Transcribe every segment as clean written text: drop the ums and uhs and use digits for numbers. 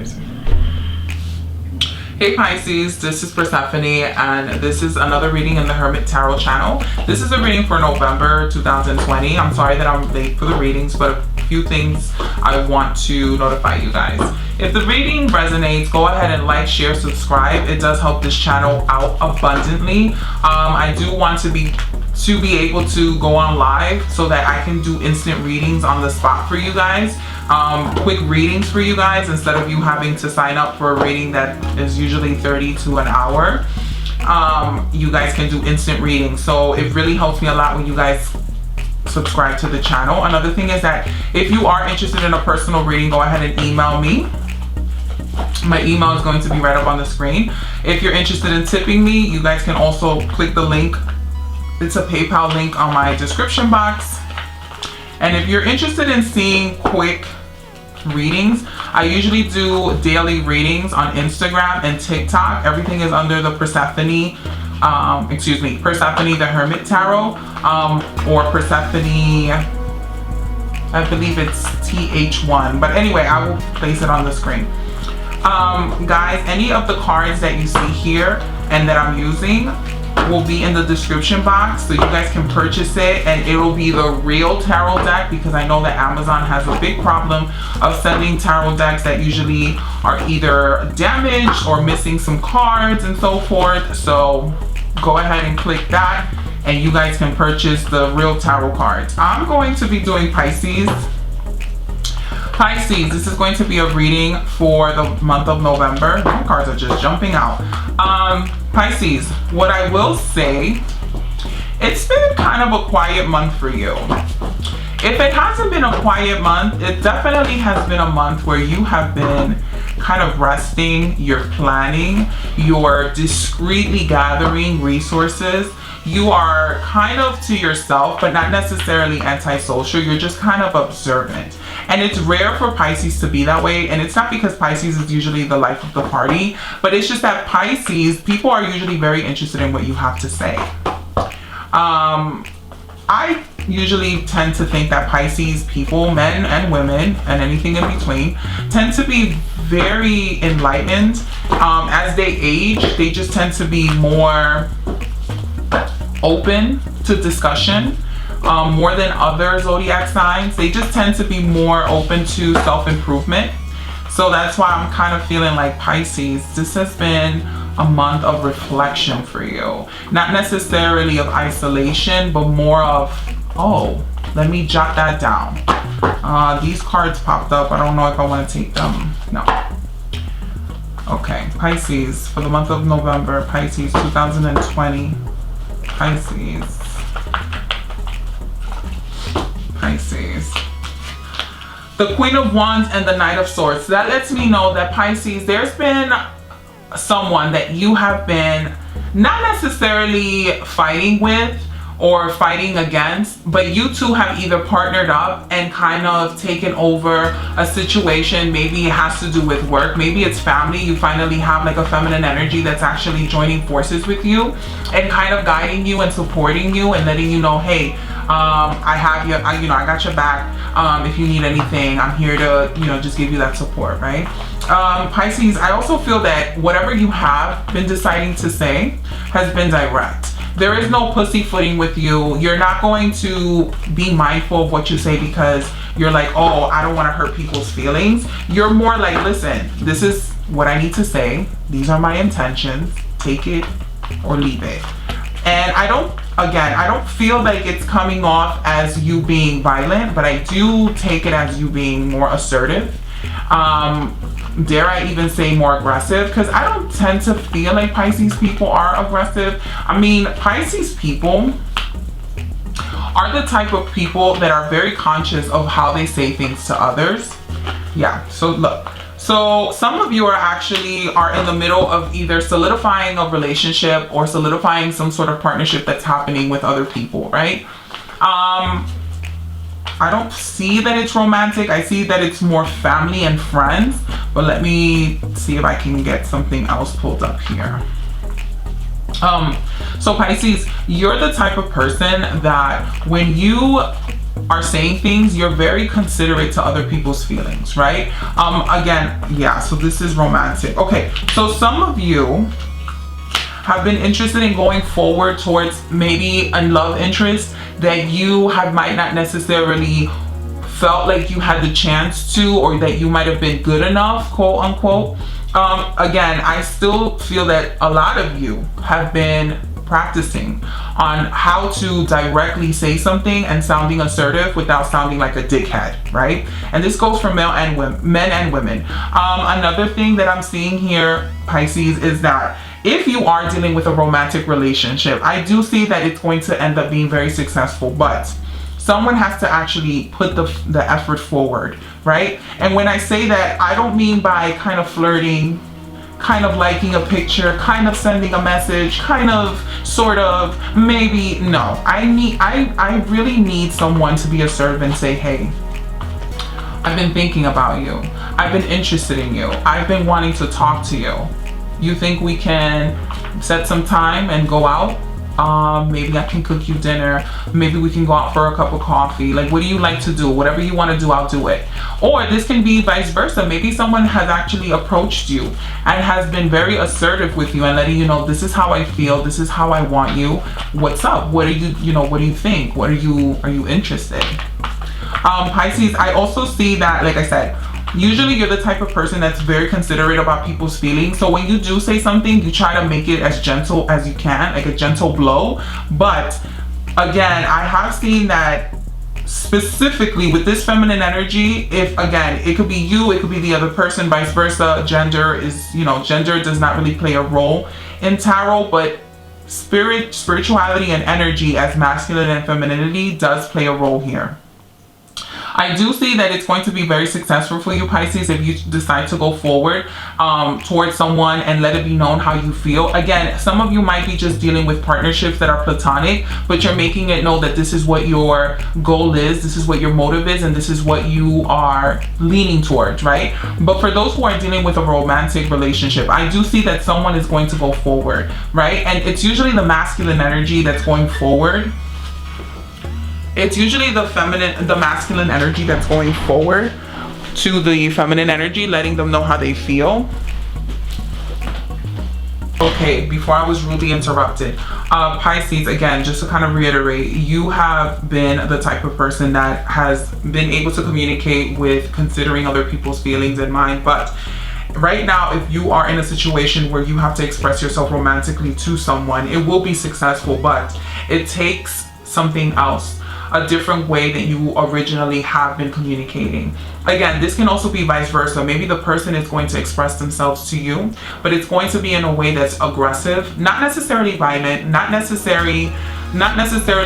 crazy. Hey Pisces, this is Persephone, and this is another reading in the Hermit Tarot channel. This is a reading for November 2020. I'm sorry that I'm late for the readings, but a few things I want to notify you guys. If the reading resonates, go ahead and like, share, subscribe. It does help this channel out abundantly. I do want to be able to go on live so that I can do instant readings on the spot for you guys. Quick readings for you guys instead of you having to sign up for a reading that is usually 30 to an hour. You guys can do instant readings, so it really helps me a lot when you guys subscribe to the channel. Another thing is that if you are interested in a personal reading, go ahead and email me. My email is going to be right up on the screen. If you're interested in tipping me, you guys can also click the link. It's a PayPal link on my description box. And if you're interested in seeing quick readings, I usually do daily readings on Instagram and TikTok. Everything is under the Persephone, Persephone the Hermit Tarot, or Persephone, I believe it's TH1. But anyway, I will place it on the screen. Guys, any of the cards that you see here and that I'm using will be in the description box, so you guys can purchase it, and it'll be the real tarot deck, because I know that Amazon has a big problem of sending tarot decks that usually are either damaged or missing some cards and so forth. So go ahead and click that and you guys can purchase the real tarot cards. I'm going to be doing Pisces. Pisces, this is going to be a reading for the month of November. My cards are just jumping out. Pisces, what I will say, it's been kind of a quiet month for you. If it hasn't been a quiet month, it definitely has been a month where you have been kind of resting, you're planning, you're discreetly gathering resources. You are kind of to yourself, but not necessarily antisocial. You're just kind of observant. And it's rare for Pisces to be that way. And it's not because Pisces is usually the life of the party, but it's just that Pisces, people are usually very interested in what you have to say. I usually tend to think that Pisces people, men and women and anything in between, tend to be very enlightened. As they age, they just tend to be more open to discussion, more than other zodiac signs. They just tend to be more open to self-improvement. So that's why I'm kind of feeling like Pisces, this has been a month of reflection for you. Not necessarily of isolation, but more of, oh, let me jot that down. These cards popped up. I don't know if I want to take them. No. Okay, Pisces, for the month of November, Pisces 2020. Pisces. The Queen of Wands and the Knight of Swords. That lets me know that Pisces, there's been someone that you have been not necessarily fighting with or fighting against, but you two have either partnered up and kind of taken over a situation. Maybe it has to do with work, maybe it's family. You finally have like a feminine energy that's actually joining forces with you and kind of guiding you and supporting you and letting you know, hey, I have you, I got your back. If you need anything, I'm here to, just give you that support, right? Pisces, I also feel that whatever you have been deciding to say has been direct. There is no pussyfooting with you. You're not going to be mindful of what you say because you're like, oh, I don't want to hurt people's feelings. You're more like, listen, this is what I need to say. These are my intentions. Take it or leave it. And I don't feel like it's coming off as you being violent, but I do take it as you being more assertive. Dare I even say more aggressive, because I don't tend to feel like Pisces people are aggressive. I mean, Pisces people are the type of people that are very conscious of how they say things to others. Yeah, so look. So some of you are in the middle of either solidifying a relationship or solidifying some sort of partnership that's happening with other people, right? I don't see that it's romantic. I see that it's more family and friends. But let me see if I can get something else pulled up here. So Pisces, you're the type of person that when you are saying things, you're very considerate to other people's feelings, right? Again, yeah, so this is romantic. Okay, so some of you have been interested in going forward towards maybe a love interest that you might not necessarily felt like you had the chance to, or that you might have been good enough, quote unquote. Again, I still feel that a lot of you have been practicing on how to directly say something and sounding assertive without sounding like a dickhead, right? And this goes for men and women. Another thing that I'm seeing here, Pisces, is that if you are dealing with a romantic relationship, I do see that it's going to end up being very successful, but someone has to actually put the effort forward, right? And when I say that, I don't mean by kind of flirting, kind of liking a picture, kind of sending a message, kind of, sort of, maybe. No, I really need someone to be assertive and say, hey, I've been thinking about you. I've been interested in you. I've been wanting to talk to you. You think we can set some time and go out? Maybe I can cook you dinner. Maybe we can go out for a cup of coffee. Like, what do you like to do? Whatever you want to do, I'll do it. Or this can be vice versa. Maybe someone has actually approached you and has been very assertive with you and letting you know, this is how I feel. This is how I want you. What's up? What are you, what do you think? Are you interested? Pisces, I also see that, like I said, usually you're the type of person that's very considerate about people's feelings. So when you do say something, you try to make it as gentle as you can, like a gentle blow. But again, I have seen that specifically with this feminine energy, if again, it could be you, it could be the other person, vice versa. Gender does not really play a role in tarot, but spirituality and energy as masculine and femininity does play a role here. I do see that it's going to be very successful for you, Pisces, if you decide to go forward towards someone and let it be known how you feel. Again, some of you might be just dealing with partnerships that are platonic, but you're making it know that this is what your goal is, this is what your motive is, and this is what you are leaning towards, right? But for those who are dealing with a romantic relationship, I do see that someone is going to go forward, right? And it's usually the masculine energy that's going forward. It's usually the masculine energy that's going forward to the feminine energy, letting them know how they feel. Okay, before I was rudely interrupted, Pisces, again, just to kind of reiterate, you have been the type of person that has been able to communicate with considering other people's feelings in mind. But right now, if you are in a situation where you have to express yourself romantically to someone, it will be successful, but it takes something else, a different way that you originally have been communicating. Again, this can also be vice versa. Maybe the person is going to express themselves to you, but it's going to be in a way that's aggressive, not necessarily violent, not necessarily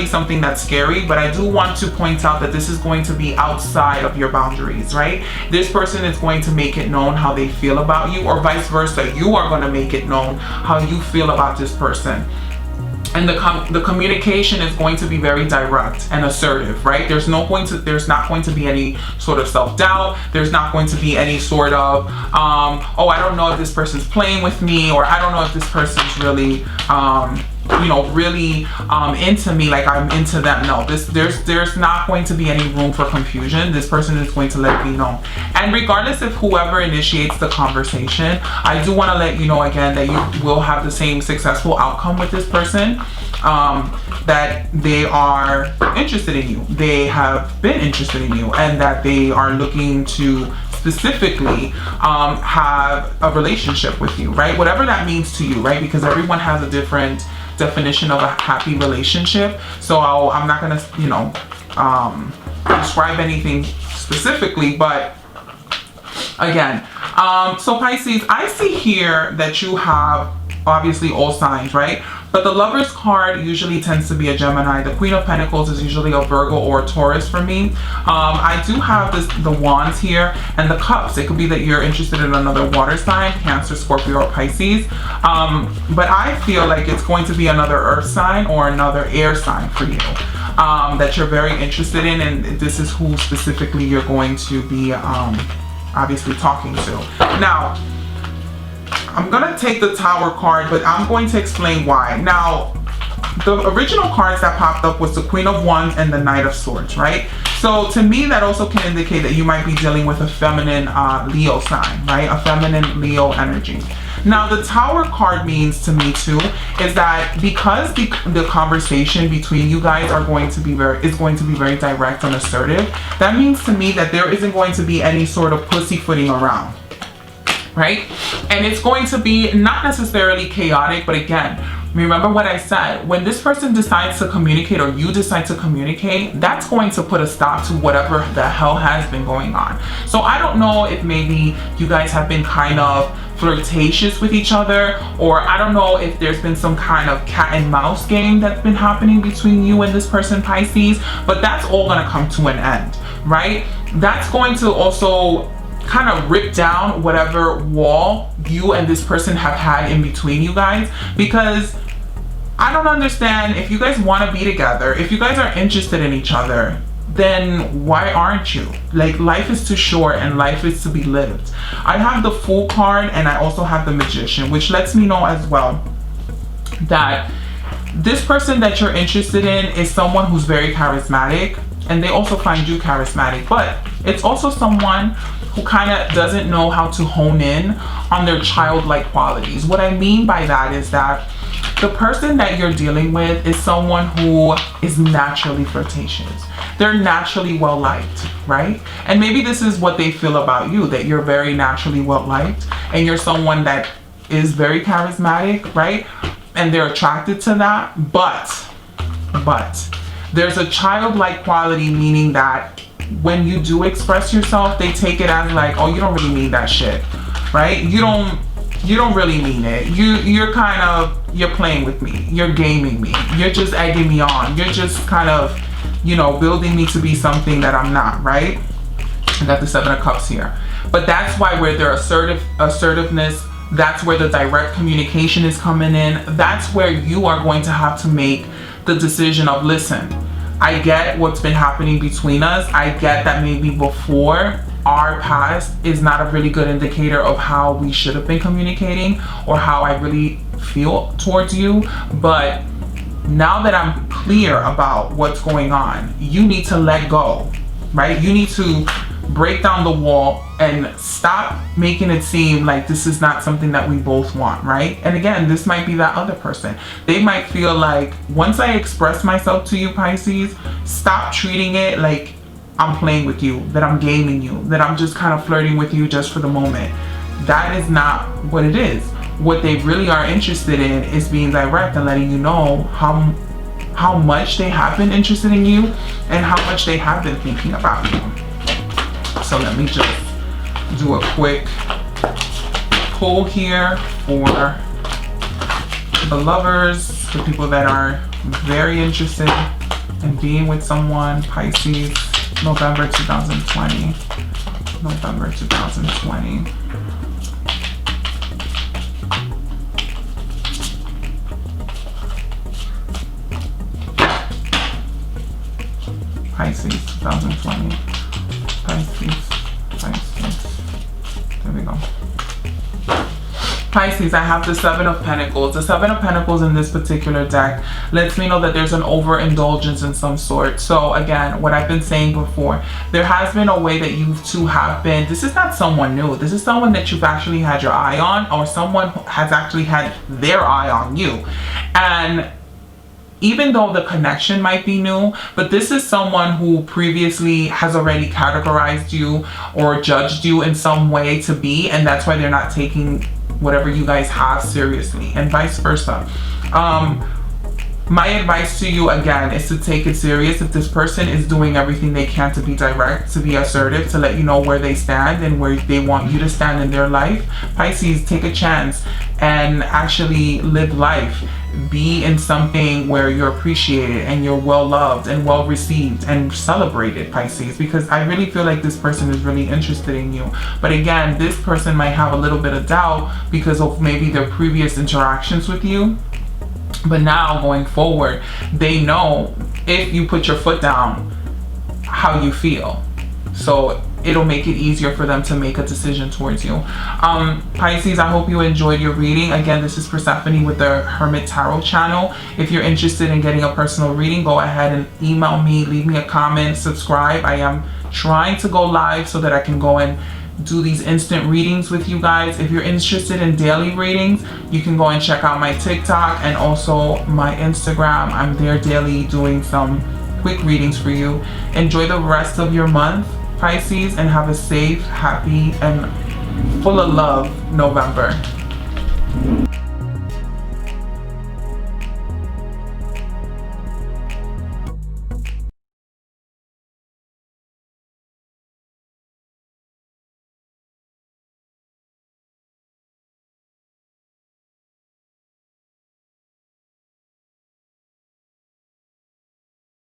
something that's scary, but I do want to point out that this is going to be outside of your boundaries, right? This person is going to make it known how they feel about you, or vice versa. You are going to make it known how you feel about this person. And the communication is going to be very direct and assertive, right? There's not going to be any sort of self-doubt. There's not going to be any sort of, oh, I don't know if this person's playing with me, or I don't know if this person's really, really into me like I'm into them. No, there's not going to be any room for confusion. This person is going to let me know. And regardless of whoever initiates the conversation, I do want to let you know again that you will have the same successful outcome with this person, that they are interested in you. They have been interested in you, and that they are looking to specifically have a relationship with you, right? Whatever that means to you, right? Because everyone has a different definition of a happy relationship. So I'm not gonna, describe anything specifically, but again, so Pisces, I see here that you have obviously all signs, right? But the Lover's card usually tends to be a Gemini. The Queen of Pentacles is usually a Virgo or a Taurus for me. I do have the Wands here and the Cups. It could be that you're interested in another water sign, Cancer, Scorpio, or Pisces. But I feel like it's going to be another earth sign or another air sign for you that you're very interested in. And this is who specifically you're going to be obviously talking to. Now, I'm gonna take the Tower card, but I'm going to explain why. Now, the original cards that popped up was the Queen of Wands and the Knight of Swords, right? So to me, that also can indicate that you might be dealing with a feminine Leo sign, right? A feminine Leo energy. Now, the Tower card means to me too is that because the conversation between you guys is going to be very direct and assertive, that means to me that there isn't going to be any sort of pussyfooting around, right? And it's going to be not necessarily chaotic, but again, remember what I said, when this person decides to communicate or you decide to communicate, that's going to put a stop to whatever the hell has been going on. So I don't know if maybe you guys have been kind of flirtatious with each other, or I don't know if there's been some kind of cat and mouse game that's been happening between you and this person, Pisces, but that's all going to come to an end, right? That's going to also kind of rip down whatever wall you and this person have had in between you guys, because I don't understand, if you guys want to be together, if you guys are interested in each other, then why aren't you? Like, life is too short and life is to be lived. I have the Fool card and I also have the Magician, which lets me know as well that this person that you're interested in is someone who's very charismatic, and they also find you charismatic, but it's also someone who kind of doesn't know how to hone in on their childlike qualities. What I mean by that is that the person that you're dealing with is someone who is naturally flirtatious. They're naturally well liked, right? And maybe this is what they feel about you, that you're very naturally well liked and you're someone that is very charismatic, right? And they're attracted to that, but there's a childlike quality, meaning that when you do express yourself, they take it as like, oh, you don't really mean that shit, right? You don't really mean it. You're playing with me. You're gaming me. You're just egging me on. You're just kind of, you know, building me to be something that I'm not, right? I got the Seven of Cups here. But that's why where their assertiveness, that's where the direct communication is coming in. That's where you are going to have to make the decision of, listen, I get what's been happening between us. I get that maybe before our past is not a really good indicator of how we should have been communicating or how I really feel towards you. But now that I'm clear about what's going on, you need to let go, right? You need to break down the wall and stop making it seem like this is not something that we both want, right? And again, this might be that other person. They might feel like, once I express myself to you, Pisces, stop treating it like I'm playing with you, that I'm gaming you, that I'm just kind of flirting with you just for the moment. That is not what it is. What they really are interested in is being direct and letting you know how much they have been interested in you and how much they have been thinking about you. So let me just do a quick pull here for the lovers, the people that are very interested in being with someone, Pisces, November 2020. November 2020. Pisces 2020. Pisces. There we go. Pisces, I have the Seven of Pentacles. The Seven of Pentacles in this particular deck lets me know that there's an overindulgence in some sort. So again, what I've been saying before, there has been a way that you two have been, this is not someone new. This is someone that you've actually had your eye on, or someone has actually had their eye on you. And even though the connection might be new, but this is someone who previously has already categorized you or judged you in some way to be, and that's why they're not taking whatever you guys have seriously, and vice versa. My advice to you again is to take it serious. If this person is doing everything they can to be direct, to be assertive, to let you know where they stand and where they want you to stand in their life, Pisces, take a chance and actually live life. Be in something where you're appreciated and you're well loved and well received and celebrated, Pisces, because I really feel like this person is really interested in you. But again, this person might have a little bit of doubt because of maybe their previous interactions with you. But now going forward, they know if you put your foot down, how you feel. So it'll make it easier for them to make a decision towards you. Pisces, I hope you enjoyed your reading. Again, this is Persephone with the Hermit Tarot channel. If you're interested in getting a personal reading, go ahead and email me, leave me a comment, subscribe. I am trying to go live so that I can go and do these instant readings with you guys. If you're interested in daily readings, you can go and check out my TikTok and also my Instagram. I'm there daily doing some quick readings for you. Enjoy the rest of your month, Pisces, and have a safe, happy, and full of love November.